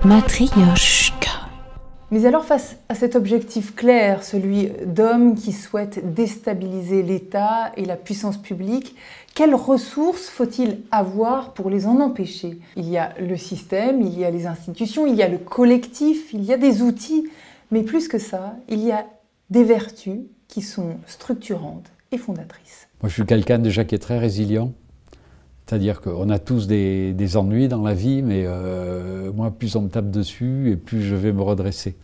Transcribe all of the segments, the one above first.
Matryoshka. Mais alors face à cet objectif clair, celui d'hommes qui souhaitent déstabiliser l'État et la puissance publique, quelles ressources faut-il avoir pour les en empêcher? Il y a le système, il y a les institutions, il y a le collectif, il y a des outils, mais plus que ça, il y a des vertus qui sont structurantes et fondatrices. Moi, je suis quelqu'un déjà qui est très résilient. C'est-à-dire qu'on a tous des ennuis dans la vie, mais moi, plus on me tape dessus, et plus je vais me redresser.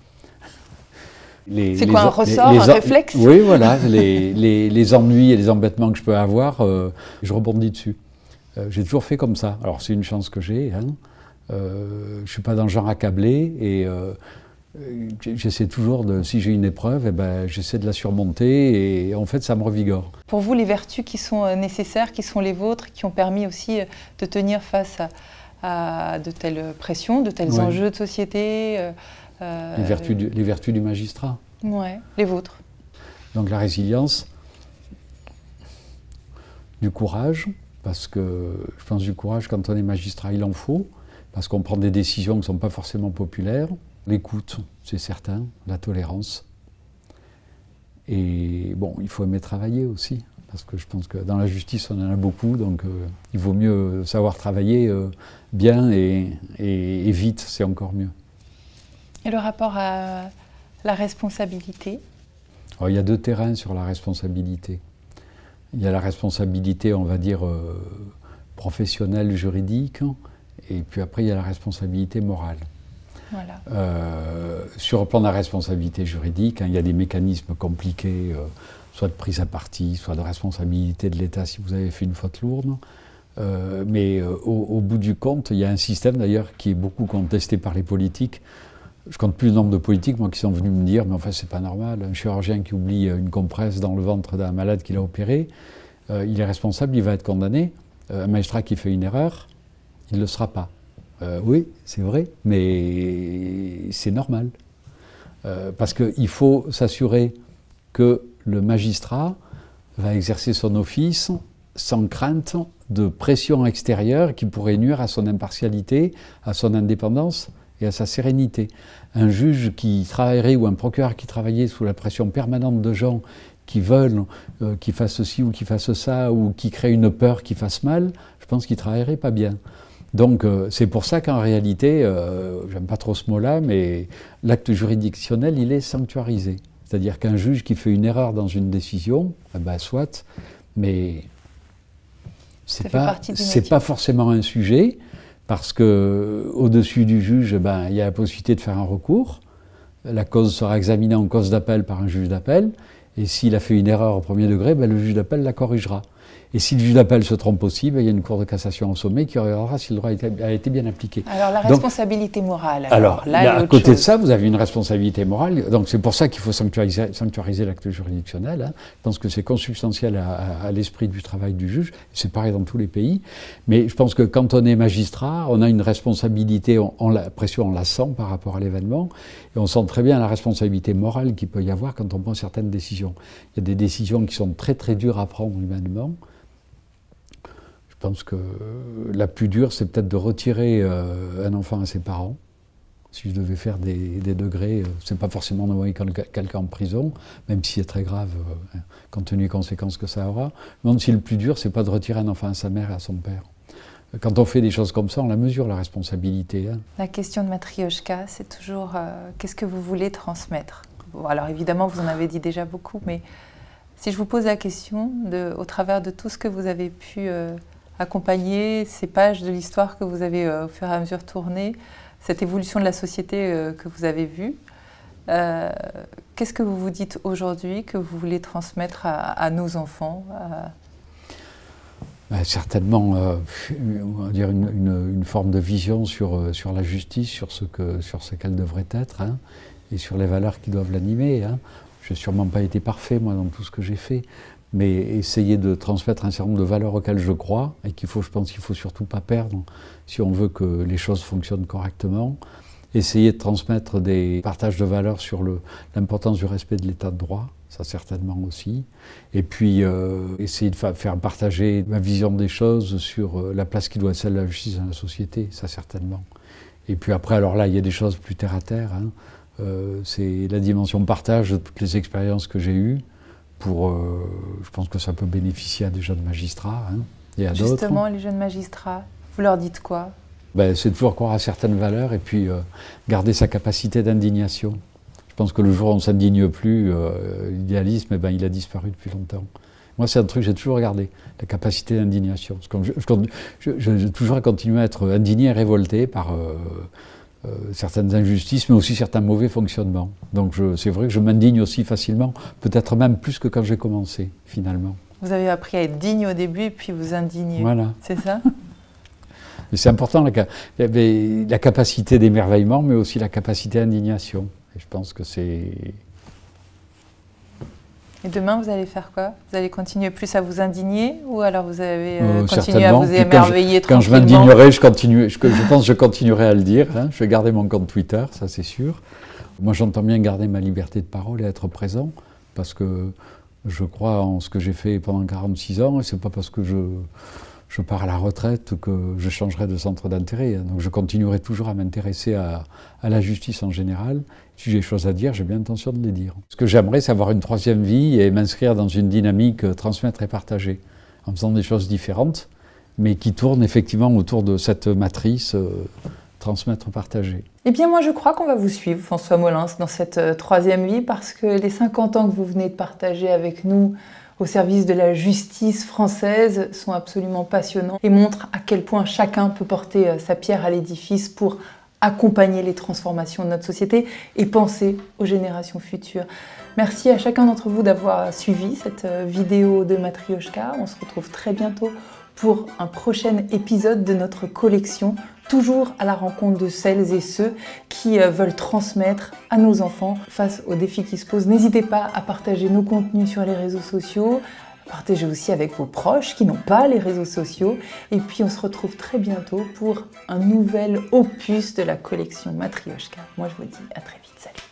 C'est quoi, un ressort, un réflexe? Oui, voilà, les ennuis et les embêtements que je peux avoir, je rebondis dessus. J'ai toujours fait comme ça. Alors, c'est une chance que j'ai. Hein. Je ne suis pas dans le genre accablé, et j'essaie toujours, si j'ai une épreuve, eh ben, j'essaie de la surmonter, et en fait, ça me revigore. Pour vous, les vertus qui sont nécessaires, qui sont les vôtres, qui ont permis aussi de tenir face à de telles pressions, de tels enjeux de société les vertus du magistrat. Ouais, les vôtres. Donc la résilience, du courage, parce que je pense du courage, quand on est magistrat, il en faut, parce qu'on prend des décisions qui ne sont pas forcément populaires. L'écoute, c'est certain, la tolérance. Et bon, il faut aimer travailler aussi, parce que je pense que dans la justice, on en a beaucoup, donc il vaut mieux savoir travailler bien et vite, c'est encore mieux. Et le rapport à la responsabilité? Alors, il y a deux terrains sur la responsabilité. Il y a la responsabilité, on va dire, professionnelle, juridique, et puis après, il y a la responsabilité morale. Voilà. Sur le plan de la responsabilité juridique, hein, il y a des mécanismes compliqués, soit de prise à partie, soit de responsabilité de l'État si vous avez fait une faute lourde. Mais au bout du compte, il y a un système d'ailleurs qui est beaucoup contesté par les politiques. Je compte plus le nombre de politiques, moi, qui sont venus me dire, mais enfin, c'est pas normal, un chirurgien qui oublie une compresse dans le ventre d'un malade qu'il a opéré, il est responsable, il va être condamné. Un magistrat qui fait une erreur, il ne le sera pas. Oui, c'est vrai, mais c'est normal. Parce qu'il faut s'assurer que le magistrat va exercer son office sans crainte de pression extérieure qui pourrait nuire à son impartialité, à son indépendance et à sa sérénité. Un juge qui travaillerait ou un procureur qui travaillait sous la pression permanente de gens qui veulent qu'il fasse ceci ou qu'il fasse ça, ou qui créent une peur qui fasse mal, je pense qu'il ne travaillerait pas bien. Donc c'est pour ça qu'en réalité, j'aime pas trop ce mot-là, mais l'acte juridictionnel, il est sanctuarisé. C'est-à-dire qu'un juge qui fait une erreur dans une décision, eh ben, soit, mais c'est pas forcément un sujet, parce qu'au-dessus du juge, ben, il y a la possibilité de faire un recours. La cause sera examinée en cause d'appel par un juge d'appel, et s'il a fait une erreur au premier degré, ben, le juge d'appel la corrigera. Et si le juge d'appel se trompe aussi, ben, il y a une cour de cassation au sommet qui regardera si le droit a été bien appliqué. Alors la responsabilité morale. Alors là, à côté de ça, vous avez une responsabilité morale. Donc c'est pour ça qu'il faut sanctuariser l'acte juridictionnel. Hein. Je pense que c'est consubstantiel à l'esprit du travail du juge. C'est pareil dans tous les pays. Mais je pense que quand on est magistrat, on a une responsabilité, la pression, on la sent par rapport à l'événement. Et on sent très bien la responsabilité morale qu'il peut y avoir quand on prend certaines décisions. Il y a des décisions qui sont très très dures à prendre humainement. Je pense que la plus dure, c'est peut-être de retirer un enfant à ses parents. Si je devais faire des degrés, c'est pas forcément d'envoyer quelqu'un en prison, même si c'est très grave, compte tenu des conséquences que ça aura. Je me demande si le plus dur, c'est pas de retirer un enfant à sa mère et à son père. Quand on fait des choses comme ça, on la mesure, la responsabilité. Hein. La question de Matryoshka, c'est toujours qu'est-ce que vous voulez transmettre? Bon, alors évidemment, vous en avez dit déjà beaucoup, mais si je vous pose la question, au travers de tout ce que vous avez pu accompagner, ces pages de l'histoire que vous avez au fur et à mesure tournées, cette évolution de la société que vous avez vue, qu'est-ce que vous vous dites aujourd'hui que vous voulez transmettre à nos enfants Certainement, on va dire une forme de vision sur la justice, sur ce qu'elle devrait être, hein, et sur les valeurs qui doivent l'animer. Hein. Je n'ai sûrement pas été parfait, moi, dans tout ce que j'ai fait, mais essayer de transmettre un certain nombre de valeurs auxquelles je crois, et je pense qu'il ne faut surtout pas perdre si on veut que les choses fonctionnent correctement. Essayer de transmettre des partages de valeurs sur l'importance du respect de l'état de droit, ça certainement aussi. Et puis essayer de faire partager ma vision des choses sur la place qui doit être celle de la justice dans la société, ça certainement. Et puis après, alors là, il y a des choses plus terre à terre. Hein. C'est la dimension partage de toutes les expériences que j'ai eues. Je pense que ça peut bénéficier à des jeunes magistrats hein, et à d'autres. Justement, les jeunes magistrats, vous leur dites quoi? Ben, c'est toujours croire à certaines valeurs et puis garder sa capacité d'indignation. Je pense que le jour où on ne s'indigne plus, l'idéalisme, eh ben, il a disparu depuis longtemps. Moi, c'est un truc que j'ai toujours regardé, la capacité d'indignation. J'ai toujours continué à être indigné et révolté par certaines injustices, mais aussi certains mauvais fonctionnements. Donc c'est vrai que je m'indigne aussi facilement, peut-être même plus que quand j'ai commencé, finalement. Vous avez appris à être digne au début et puis vous indigner. Voilà. C'est ça? Mais c'est important, la capacité d'émerveillement, mais aussi la capacité d'indignation. Et je pense que c'est... Et demain, vous allez faire quoi? Vous allez continuer plus à vous indigner ou alors vous allez continuer à certainement. vous émerveiller Quand je tranquillement? m'indignerai, je pense que je continuerai à le dire. Hein. Je vais garder mon compte Twitter, ça c'est sûr. Moi, j'entends bien garder ma liberté de parole et être présent, parce que je crois en ce que j'ai fait pendant 46 ans, et c'est pas parce que je pars à la retraite que je changerai de centre d'intérêt. Donc je continuerai toujours à m'intéresser à la justice en général. Si j'ai des choses à dire, j'ai bien l'intention de les dire. Ce que j'aimerais, c'est avoir une troisième vie et m'inscrire dans une dynamique transmettre et partager, en faisant des choses différentes, mais qui tournent effectivement autour de cette matrice transmettre, partager. Eh bien, moi, je crois qu'on va vous suivre, François Molins, dans cette troisième vie, parce que les 50 ans que vous venez de partager avec nous au service de la justice française sont absolument passionnants et montrent à quel point chacun peut porter sa pierre à l'édifice pour accompagner les transformations de notre société et penser aux générations futures. Merci à chacun d'entre vous d'avoir suivi cette vidéo de Matrioshka. On se retrouve très bientôt pour un prochain épisode de notre collection, toujours à la rencontre de celles et ceux qui veulent transmettre à nos enfants face aux défis qui se posent. N'hésitez pas à partager nos contenus sur les réseaux sociaux, partagez aussi avec vos proches qui n'ont pas les réseaux sociaux. Et puis on se retrouve très bientôt pour un nouvel opus de la collection Matrioshka. Moi je vous dis à très vite, salut.